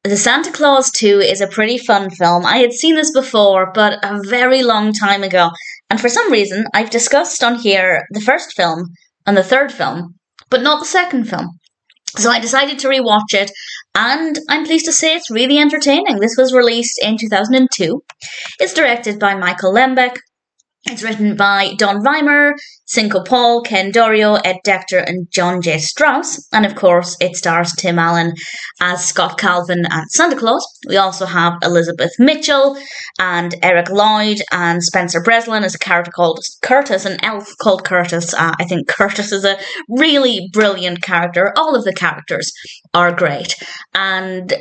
The Santa Claus 2 is a pretty fun film. I had seen this before, but a very long time ago. And for some reason, I've discussed on here the first film and the third film, but not the second film. So I decided to rewatch it, and I'm pleased to say it's really entertaining. This was released in 2002. It's directed by Michael Lembeck. It's written by Don Reimer, Cinco Paul, Ken Daurio, Ed Decter, and John J. Strauss. And of course, it stars Tim Allen as Scott Calvin and Santa Claus. We also have Elizabeth Mitchell and Eric Lloyd and Spencer Breslin as a character called Curtis, an elf called Curtis. I think Curtis is a really brilliant character. All of the characters are great. And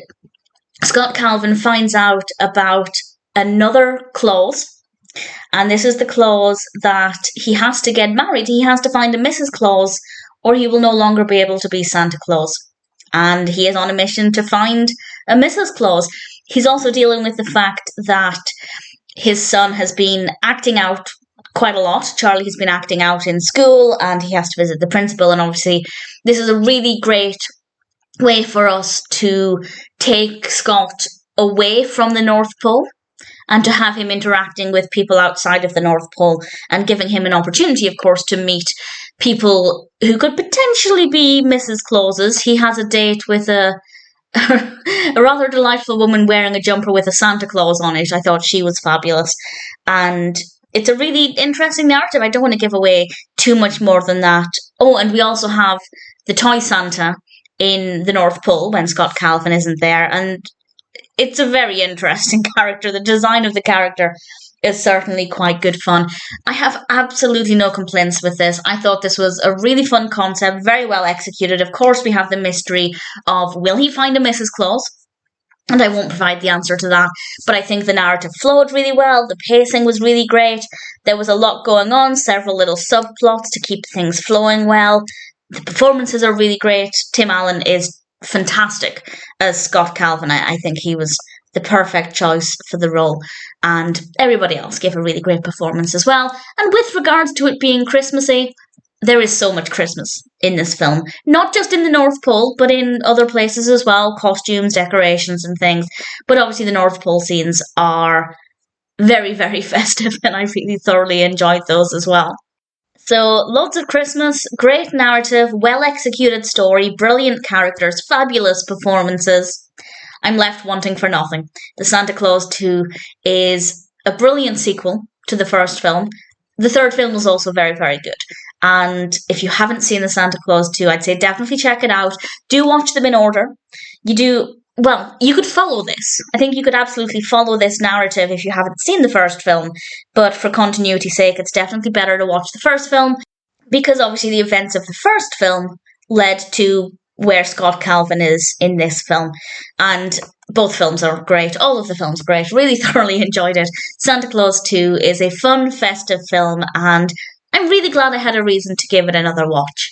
Scott Calvin finds out about another clause. And this is the clause that he has to get married. He has to find a Mrs. Claus, or he will no longer be able to be Santa Claus. And he is on a mission to find a Mrs. Claus. He's also dealing with the fact that his son has been acting out quite a lot. Charlie has been acting out in school, and he has to visit the principal. And obviously, this is a really great way for us to take Scott away from the North Pole, and to have him interacting with people outside of the North Pole and giving him an opportunity, of course, to meet people who could potentially be Mrs. Clauses. He has a date with a rather delightful woman wearing a jumper with a Santa Claus on it. I thought she was fabulous. And it's a really interesting narrative. I don't want to give away too much more than that. Oh, and we also have the toy Santa in the North Pole when Scott Calvin isn't there. And it's a very interesting character. The design of the character is certainly quite good fun. I have absolutely no complaints with this. I thought this was a really fun concept, very well executed. Of course, we have the mystery of, will he find a Mrs. Claus? And I won't provide the answer to that. But I think the narrative flowed really well. The pacing was really great. There was a lot going on, several little subplots to keep things flowing well. The performances are really great. Tim Allen is fantastic as Scott Calvin. I think he was the perfect choice for the role, and everybody else gave a really great performance as well. And with regards to it being Christmassy, there is so much Christmas in this film, not just in the North Pole, but in other places as well, costumes, decorations and things. But obviously the North Pole scenes are very, very festive, and I really thoroughly enjoyed those as well. So, loads of Christmas, great narrative, well-executed story, brilliant characters, fabulous performances. I'm left wanting for nothing. The Santa Claus 2 is a brilliant sequel to the first film. The third film was also very, very good. And if you haven't seen the Santa Claus 2, I'd say definitely check it out. Do watch them in order. You could follow this. I think you could absolutely follow this narrative if you haven't seen the first film, but for continuity's sake, it's definitely better to watch the first film, because obviously the events of the first film led to where Scott Calvin is in this film, and both films are great. All of the films are great. Really thoroughly enjoyed it. Santa Claus 2 is a fun, festive film, and I'm really glad I had a reason to give it another watch.